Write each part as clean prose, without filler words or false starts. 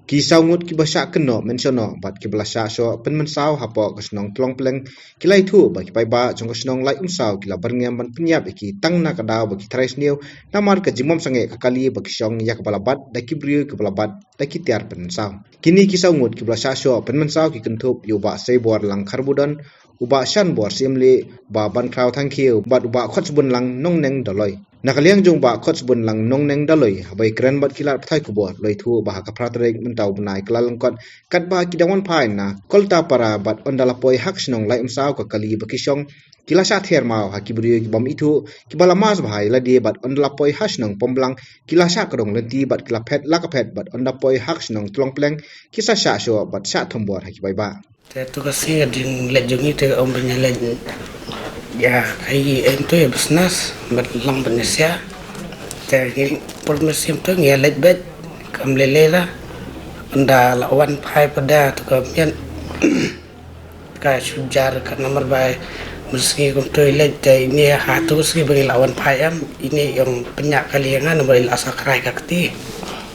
Kisau ngut ki basya keno mensiono bat ki belasya so pen mensau hapo kesnong tlong peleng kilai tu ba ki pai ba jong kesnong lai unsau kila berngam ban penyap iki tang na kadau ba ki trais niu namar ke jimom sange kakali ba ki song ya kepala bat da ki briu kepala bat da ki tiar pen mensau kini kisau ngut ki belasya so pen mensau ki kentup yu ba sei bor lang karbudon uba shan bor simli ba ban krau thang kiu bat uba khot bun lang nong neng doloi nakaliang jong ba khot bun lang nong neng daloi habai kren bat kilar pthai kubor loi thu ba ka pratrek mentau benai kelaleng kot kat ba kidawan pai na kolta para bat ondala poi hak snong lai umsau ka kali bakisong kila sa ther mau hakibri bom itu kibala mas bahai la di bat ondala poi hasnong pomblang kila sa kadong lenti bat kila phet la ka phet bat onda poi hak snong tlong pleng kisa sa so bat sa thombor hakibai ba te tu kasi din lejongi te om benyale ya ai ento ya bisnas bat lang benesya te por mesim tu ngia lebet kam lelela anda lawan pai pada tu kamian ka sujar ka nomor bai meski kum toilet te ini hatu ski bagi lawan pai am ini yang penyak kaliangan bagi asa krai kakti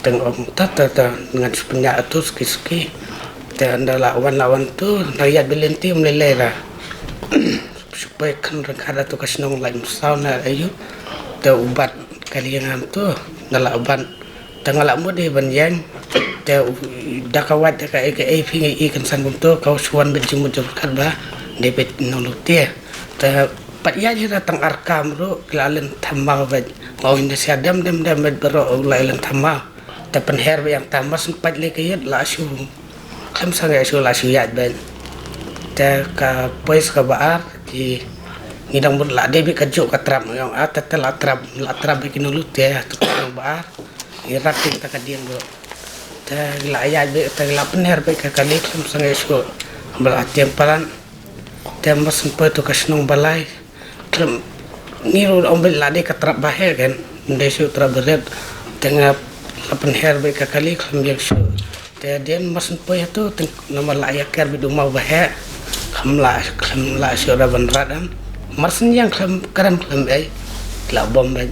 teng om tata dengan penyak tu ski te anda lawan tu rakyat belenti melela supaya kan rekada tu kasnong lain sauna ayu te ubat kaliangan tu dala ubat tangala mode banjang te dakawat ka ai pingi ikan san tu kau suan berjumut karba debet nolotie te patya jira tang arkam ro klalen thamma baj mau inda sadam dem bero lailan thamma te penher yang tamas pat le kayat la su kam sangai su la su yat ben te ka pois ka baar di ngidang bud la debi ka juk ka tram yang atat la trap bikin lut ya tu ka baar iratik ta ka dien do te la ya be te la penher be ka kali kam sangai su bal atiam palan te mas sempat tu ka snong balai tram ngiru ombel la de ka trap bahe kan ndesu trap beret tengah la penher be ka kali kam yang su te dien mas sempat tu nomor la ya ker bidu mau bahe kamla syura banradan marsen yang karam ai la bom ben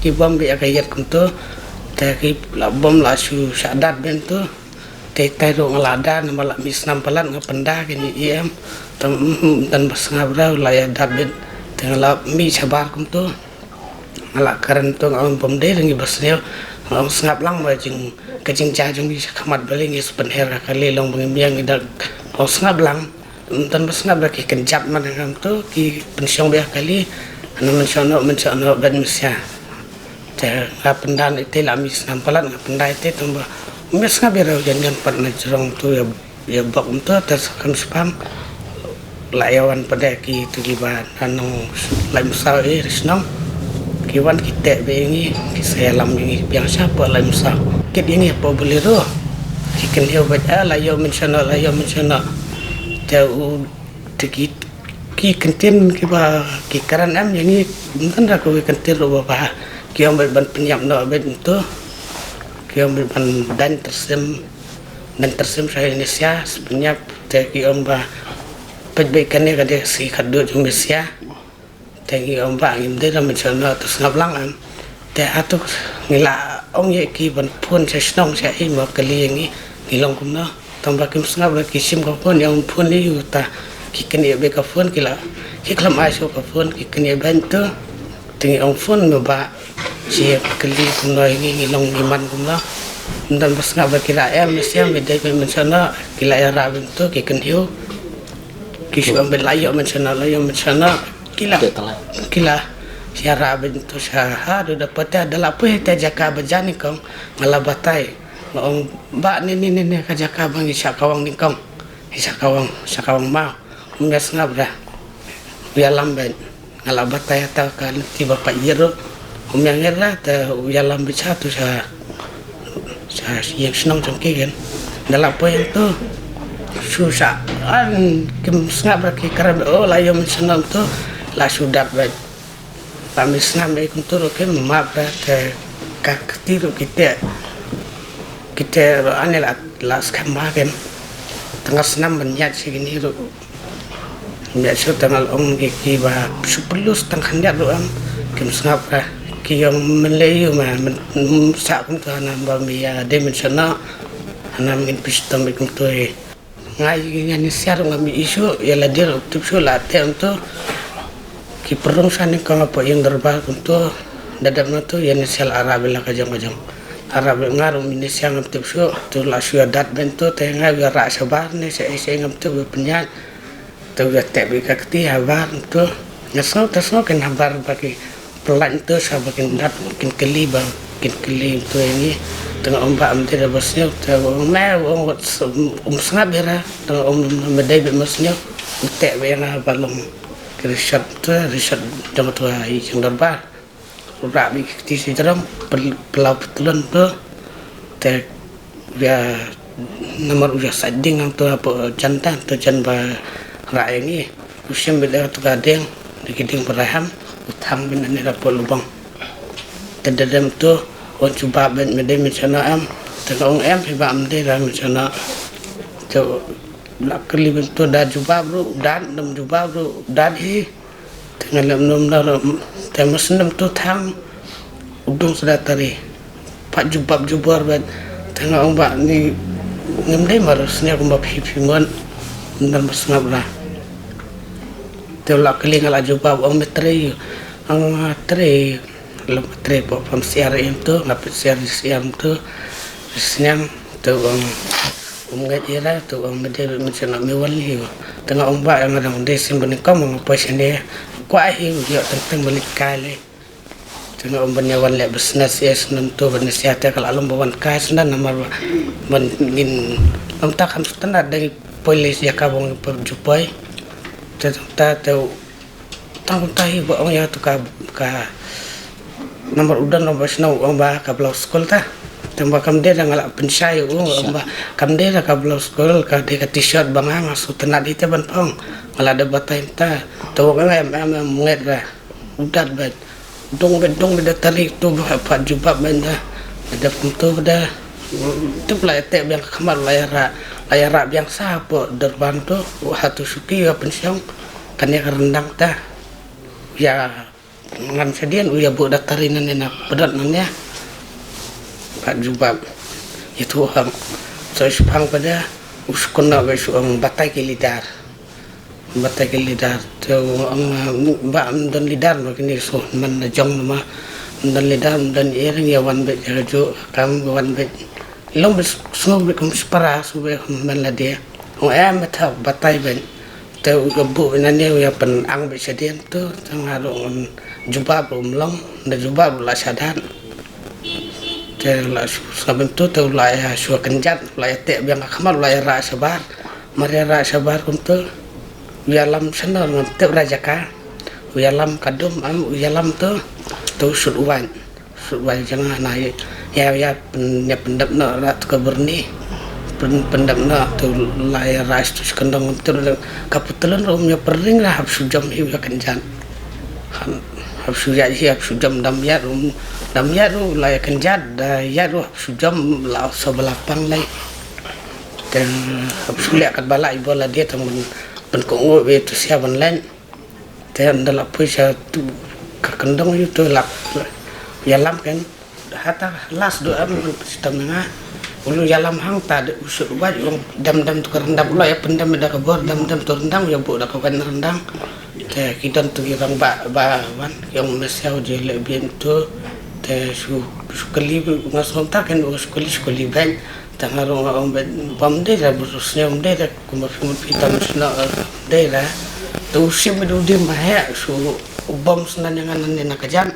ki bom be akayat kunto te ki la bom la su sadat ben tu te tai ro ngalada namala misnam palan ngapenda kini iam dan basngabra la ya dat ben te la mi sabar kunto ngala karan tu ngam bom de ngi basneo ngam sngap lang ma jing kajing cha jung bi khamat bale ngi spenher kali long bangmiang ngi dak sngap lang dan besnap lagi kenjap mana kam tu ki pensiong biar kali anu mensono dan mesya te pendan itu la mis nampalan pendai itu tambah mes ngaber jangan pernah jerong tu ya bak untuk tersekam spam layawan pada ki tu giban anu lain misal risnong kiwan kita bengi ki saya lam ini biasa apa lain misal kit ini apa boleh roh kiken dia baca layo mensono jauh dikit ki kentin ki ba ki karan am yang ni bukan ra ko kentin ro ba ki am ban penyap no ben itu ki am ban dan tersem saya Indonesia sepenyap te ki am ba perbaikan ni kada si kado Indonesia te ki am ba ngim de ra mensono terus ngablang am te atu ngila ong ye ki ban pun sa snong sa i ma kali ngi ngilong kumno tambah kim sengap lagi sim kapun yang pun ni yuta kiken ye be kapun kila kiklam aso kapun kiken ye bantu tingi ong pun ba si keli kuno ini ngilong iman kuno dan sengap kila em siam beda mensana kila ya ra bentu kiken hiu kisu ambil layo mensana kila siara bentu saha do dapat ada lapu ta jaka bajani kong ngalabatai Ong ba ni kajaka bang isa kawang ningkong isa kawang mau ngas ngabra bialam ben ngalabat ta kan tiba pak jero yang era ta bialam bica tu sa yang senang cengke kan dalam apa yang tu susah an kim ngabra ki karam layo senang tu la sudah ben kami senang be kuntur ke mabra ta kaktiru kita ane las kemarin tengah senam banyak segini tu biasa tengah om ki ba supelus tengah hendak doang kim sengap ki yang melayu mah sak pun tu ana ba mia de mensana anam ngin pistom ikum to ngai ngani siar ngami isu ya la dir tup so la te untuk ki perung sani ka ngapo yang derba untuk dadam to ya ni sel arab la kajang arab ngarum ini siang ngam tup so tu la syuadat bento te ngai ra sabar ni se ngam tu penyak tu te bi ka kti habar tu ngasau tasno kan habar bagi pelan tu sabakin dat kin keli tu ini tengah ombak amdir bosnya tengah sangat bera tengah medai bosnya utek bayang balong risat jangan tu yang darbar urak bikti sejarah pelau betulan tu te ya nomor usia sading yang tu apa jantan tu janba rak ini usia beda tu gading dikiding beraham utang bina ni rapor lubang terdadam tu orang cuba ben medai macam am tengok orang heba amde dah macam tu nak keli bentuk dah cuba bro dan dam cuba bro dan hi tengah lam dah temas nam tu thang udung sudah tari pak jubab ben tengok orang bak ni ngemdai marusnya aku bak hipiman dan bersengap lah tu nak keli ngalah jubab orang metri lam tre po pam siar itu ngap siar tu senyam tu ngat ira tu mede macam mewal hi tengah ombak yang ada desim benikam apa sini kuah hi dia tentang balik kali tengah ombaknya wan le business yes nentu benesiat kalau alam bawan kai sendan nomor mengin amta kan standar dari polis ya kabung perjupai ta tu tang tahi ba ya tu ka nomor udan nomor senau ombak ka blau sekolah ta tambah kamde dah ngalak pensai ombak kamde dah ka blau sekolah ka de ka t-shirt banga masuk tenat ite ban pong mala ada batai ta tahu kan menget dah udat bet dong beda tarik tu apa jubab benda ada punto dah tu pula tek yang kamar layar yang sapo derban tu hatu suki ya pensiong kan ya rendang ta ya ngan sedian uya bu datarinan enak berat nanya Pak Jubab itu ham so sepang pada uskona besu batai kilidar tu mbak dan lidar begini so man jong nama dan lidar dan iring ya wan bet jo kam wan bet long semua bekum separa sube man la dia metau batai ben tu gebu nanya ya pen ang besedian tu tengah jubab long dan jubab la sadan la sabem tu la ya su kenjat la ya te biang kamal la ya ra sabar mari ra sabar kuntu wialam sana te raja ka wialam kadum am wialam tu sudwan jangan naik ya pendap na ra tu berni pendap na tu la ya ra tu kendang tu kaputelan rumnya pering lah habsu jam hi kenjan habsu ya habsu jam dam ya ru la kenjat ya ru habsu jam la sebelah pang lai dan habsu lihat kat balai bola dia temen penkongo itu siapan lain dan dalam puasa tu kendang itu lap yalam kan hata las doa sistem ngah ulu yalam hang tadi usut waj dam tu rendam ulah ya pendam dah kebor dam tu rendang ya bu dah kawan rendang te kita tu yang wan yang mesiau je lebih tu te su kali ngasong tak kan sekali ban tengah orang bam dia berusnya dia kumar kita mesti dia tu sim itu dia mah su bom senan yang anan nak kajan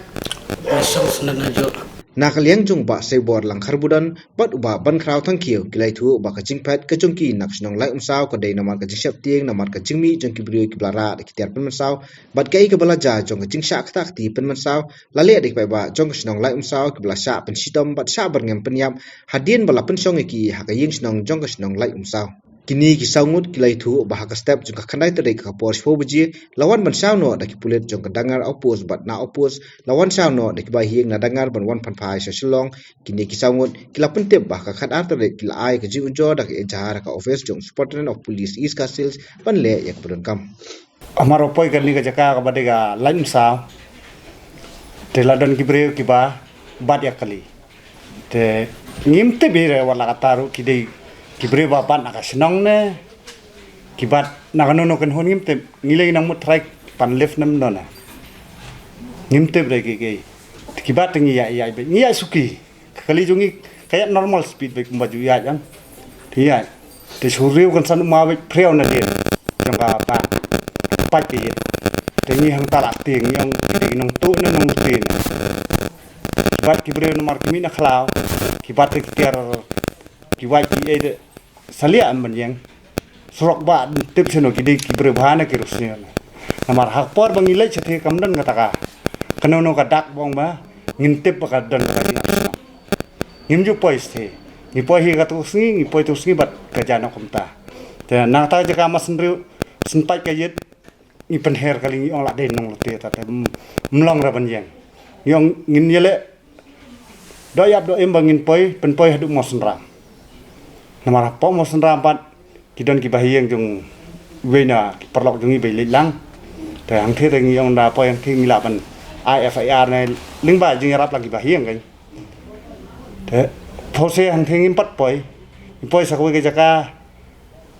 masuk senan aja Nakaliang jung ba sebor lang karbudan bat uba ban kraw thang kieu kilai thu ba ka jingphat ka jongki nak snong lai umsaw ka dei namar ka jingshap tieng namar ka jingmi jongki brio ki blara ki tiar pen mansaw bat kai ka balaja jong ka jingsha ka tak ti pen mansaw lale dik bai ba jong snong lai umsaw ki blasha pen sitom bat sha bar ngem pen yam hadien bala pen song ki ha ka ying snong jong ka snong lai umsaw kini ki saungut kilai thu ba ka step jong ka khandai ta dei ka por shpo buji lawan ban saw no da ki pulet jong ka dangar opus bat na opus lawan saw no da ki ba hieng na dangar ban wan pan phai sa shilong kini ki saungut kila pentep ba ka khat ar ta dei kila ai ka ji unjo da ka enjar ka office jong superintendent of police east castles ban le yak purun kam amaro poi kan ni ka jaka ka badega lain saw te ladan ki breu ki ba bad yakali te ngimte bere wala ka taru ki dei kibre bapat nak senong ne kibat nak nono kan hon ngimte ngilai nang mut trai pan left nam nona ngimte bre ke kibat ngi ya suki kali jungi kayak normal speed baik baju ya jang dia te suriu kan san ma baik preo na dia jang apa pa ke te ngi hang talak ting yang di nong tu na nong tin kibat kibre nomor kimi na khlaw kibat ke tiar kiwai ki salia am yang surok ba tip seno ki kibre bhana ke rusnya namar hak por bangilai chathe kamdan ngataka kanono ka dak bong ba ngintip ka dan ka ngimju poiste ni pohi ka tusngi ni poi tusngi bat ka jana komta te nang ta jaka masnriu senpai ka yet ni penher kali ni ong la den nong te ta te mlong ra ban yang yong ngin yele doyap do em bangin poi pen poi hadu mosnram namara po mosnram pat kidon ki bahiyang jung wena perlok jungi be lang te ang the ngi ong da poi ang thi ngila ban IFIR này linh bài jing rap lagi bahiyang kan thế those ang thengin pat poi sakwe ke jaka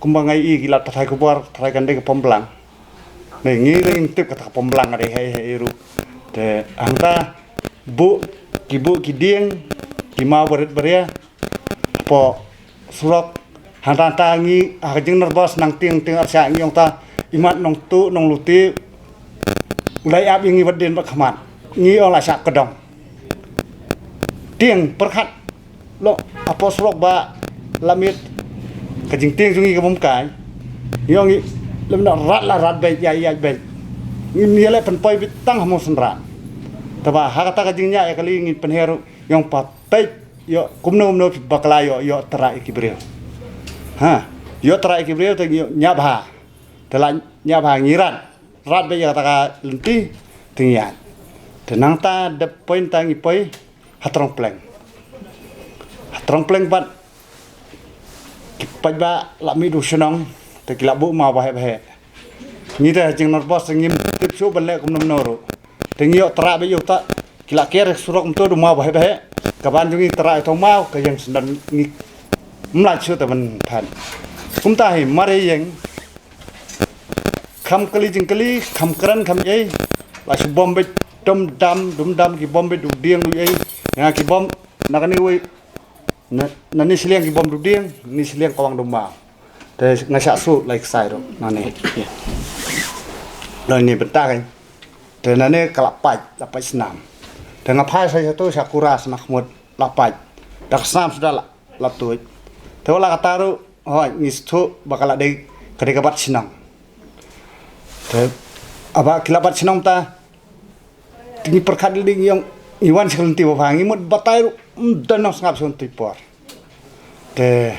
kumbangai i gilat thai kubor thai kan de pomplang ne ngi ring tip ka pomplang ade he ru te ang ta bu ki dieng ki ma berit beria po surok hantan ta ngi jing nervous nang ting arsa ngi ong ta imat nong tu nong luti ulai ap yang ibadin pak khamat ngi ong la sak kedong tiang perkhat lo apa surok ba lamit kajing tiang sungi ka mumkai yong lem na rat be ya be ngi le pen poi bitang hamo senra taba hakata kajing nya ya kali ngi penheru yong pa pe yo kumno bakla yo tera ikibril ha yo tera ikibril te nya ba telan nya ba ngiran rat be ya taka lenti tingyan tenang ta de point tangi poi hatrong pleng bat kipat ba lami du senong te kilabu ma ba he ni te jing nor bos ngim tip su ban le kum nom noro te ngio tra be yo ta kila ker surok mto du ma ba he kaban jungi tra to mau ka yang sendan ni mla chu ta ban than kum ta he mare yang kham kali jing kali kham kran kham ei la su bom be dum dam ki bom be du dieng du ei nga ki bom nakani we na ni siliang ki bom du dieng ni siliang kawang domba te ngasa su like sai ro na ne lo ni beta kan te na ne kalapai senam te ngapai sai tu sakura snakmut lapai dak sam sudah la tu te wala kataru hoi ngistu bakal ada kadekabat sinang te aba kilabat sinang ta tinggi perkat ding yang iwan sekelenti bahangi mut batai dan nak ngap son tipor te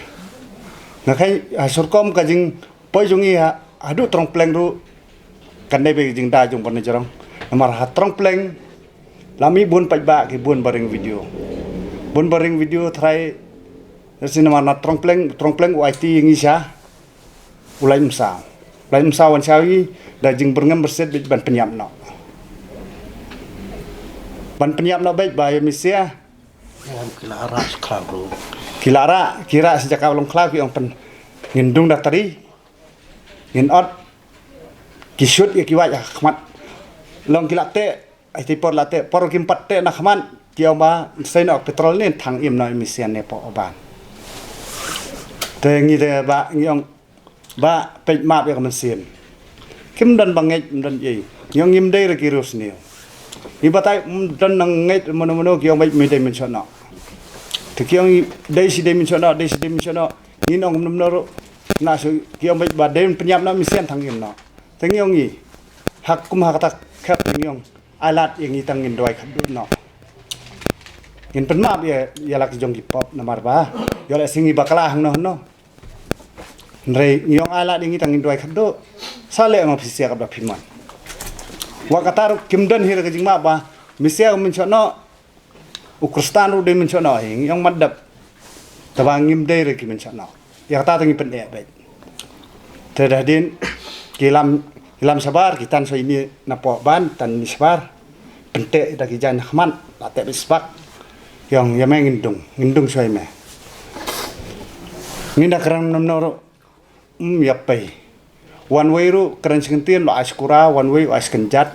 nakai surkom kajing poi jungi adu trong pleng ru kandai be jing da jung pan jarang namar ha trong pleng lami bun pajba ki bun baring video try sinema na trong pleng YT yang isya ulai msa wan sawi da jing berngam berset ban penyap no ban penyap no baik ba misia kilara sekarang bro kira sejak awal klak yang pen ngindung daktari nginot kisut ya kiwat ya khmat long kilate ai tipor late por kimpat te na khman tiao ma sein ok petrol ni thang im no emisian ne po ban te ngi de ba nyong ba pe map ya mesin kim dan banget dan ye nyong im de kirus ni ibatai dan nanget mono kiong baik mede mensono te kiong dei si de mensono ni nong nomnoro na su kiong baik baden penyap na misian thang im no te nyong ni hak kum hak tak khap nyong alat yang itangin doi khadu no in penmap ya lak jong ki pop namar ba yo la singi bakala hang no Nrei nyong alat yang itangin doi khadu sale ngop sia ka phiman wa katar kimdan hir ka jingma ba misia mencono ukristan ru de mencono yang madap tabangim de re ki mencono ya ta tangi pende baik tedadin kilam sabar kitan so ini napo ban tan sabar pente da ki jan khman late bisbak yang yameng ngindung so me Nginda kerang namnoro yapai. One way ru kerang singentian lo askura, one way askenjat.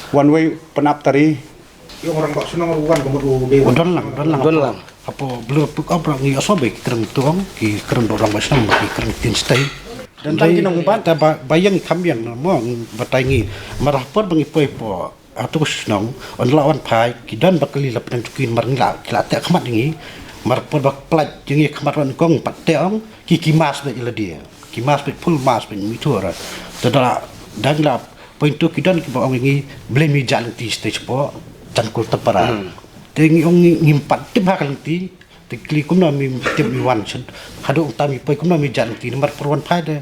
One way penaptari. Yung orang kok senang ruan kemudian dewan. Don lang. Apa belum puk abra ngi asobe kerang tuang ki kerang orang basam ki kerang tin stay. Dan tang kinong ban ta bayang kambian mo batangi marahpor bangi poi po atus nong on lawan pai ki dan bakali lap nang tukin marngla kila ta khamat ngi marpor bak plat jingi khamat ron kong pat teong ki kimas be ila dia kimas be full mas be mitura tadala dangla point tu ki dan ki ba ngi blame jalan ti stage po cankul tapara tengi ong ngimpat tip hakal ti tikli kumna mi tip mi wan chen hadu tami poi kumna mi jalan ti mar perwan pai de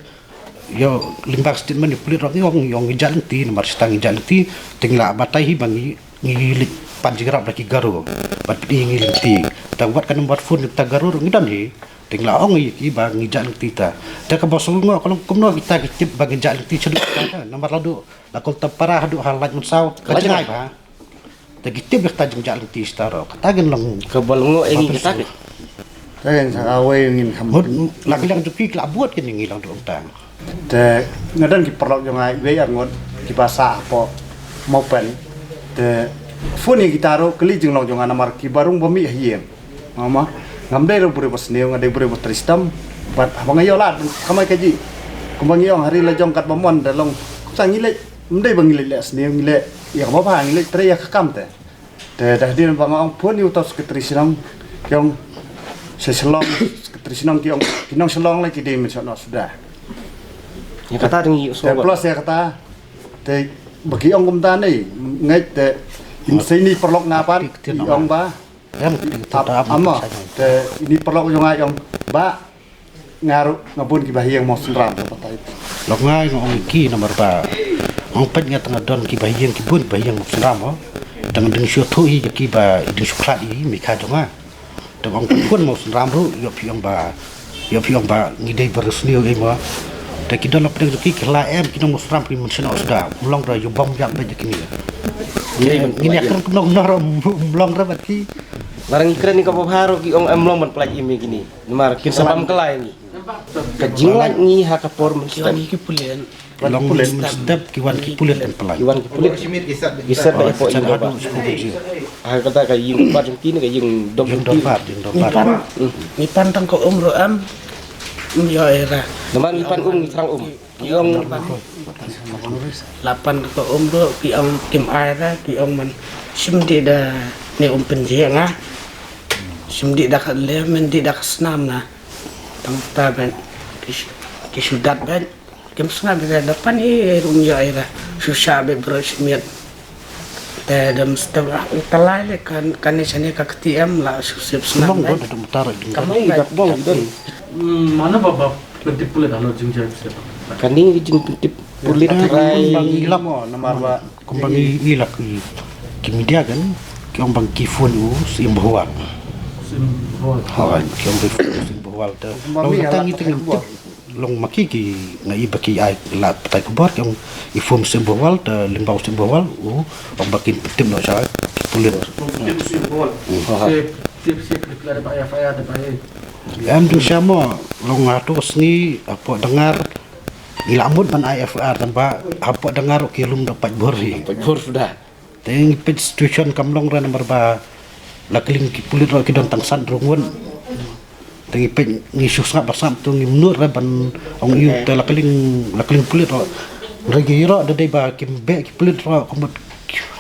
yo limbak statement pulit rok yong jalan ti nomor stang jalan ti tingla batai hi bangi ngilit panjigrap lagi garu bat pi ngilit ti ta wat kan buat phone ta garu ngidan hi tingla ong i bangi jalan ti ta ta ka bosul ngo kalau kumno kita kitip bangi jalan ti cedu nomor ladu lakol tapara hadu halat musaw ka jangai ba ta kitip ta jeng jalan ti staro kata gen long Kebal ngo engi kita. Saya sa away ngin kam. lagi lang tu ki buat ke ngi lang tu tang Te ngadan ki perlok yang ai we yang ngot ki basa apa mau pen te phone kita ro keli jeng long jong anamar ki barung bami hiem mama ngamde ro pure bos neu ngade pure bos tristam bat abang ayo lat kamai kaji kumbang yo hari la jong kat bamon da long sang ngile mde bang ngile les neu ngile ya ba ba ngile tre ya kam te dah dia bang ong phone yu tos ke tristam yong seselong ke tristam ki ong kinong selong lagi di mensono sudah. Ya kata tinggi Te plus ya kata te bagi ong kumta ni ngai te ini perlok ngapan ong ba yang ama te ini perlok yo ngai ong ba ngaru ngabun ki bahiang mo senram kata itu lok ngai ngong ki nomor ba ong pen nga tengah don ki bahiang ki bun bahiang senram dengan deng syo thu hi ki ba deng suklat hi mi kha donga deng ong pun mo senram ru yo piong ba ngidei bersniu ai mo ta ki don lapeng ki kala em ki nong senram ki mun seno sudah mulong ra yo bom jak ba kini ini akan nong nor mulong ra bat ki Barang ikran ni kapo haro ki ong emlong man pelaj imi gini. Nemar kin sabam kelai ni. Kajinglat ni hakapor menstab. Ki pulen. long pulen menstab ki wan ki pulen en pelai Iwan ki pulen. Isat ba ipo indo ba. Ah kata ka yung pat kini ka yung dog yung dopat Nipan tang ko umro am yo era Nemar ipan serang Ki ong lapan ko umro ki ong kim aira ki ong man simdi da ni penjenga simdi da le men di da snam na tang taben ki sudat ben kim snam da depan rum yo era susah be brosmiet dam setelah talai kan ni sene ka ktm la susip snam long do mutara kamai dak bong don. Mana baba pentip pulet alo jingja siapa? Kaning jing tip pulit rai. ilap mo namar ba kumbang ilak ki media kan ki ong bang ki phone u sim bawal ki ong sim bawal ta long tangi tengin long maki ki ngai baki ai la patai kubar ki ong i phone sim bawal ta limbau sim bawal u ong bakin petim no sa pulit Tip ada pak ya ada pak. am tu sama long atus ni apa dengar ilamut man IFR tanpa apa dengar ki lum dapat bori Bor sudah. teng pit situation kamlong ran berba lakling ki pulit ro ki don tang san rungun teng pit ni susah bersam tu ni menur ban ong yu te lakling pulit ro regi ro de ba ki be ki pulit ro komot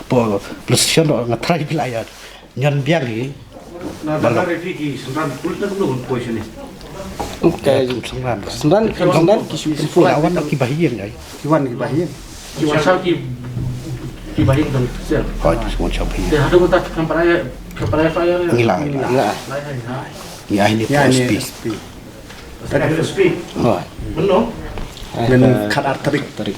apa precision ro ngatrai bilayar nyan biang ni Balok reviki sembilan pulet nak nunggu posisi ni. Okay. Sembilan ki full awan ki bahiyen ai kiwan ki bahiang Kiwan sao ki baik dong sel. ko semua chabi Dia ada kita kampanye fire. ngilang Enggak. ya ini ya PSP SP Ada SP. Oh. Belum. men kat arterik Tarik.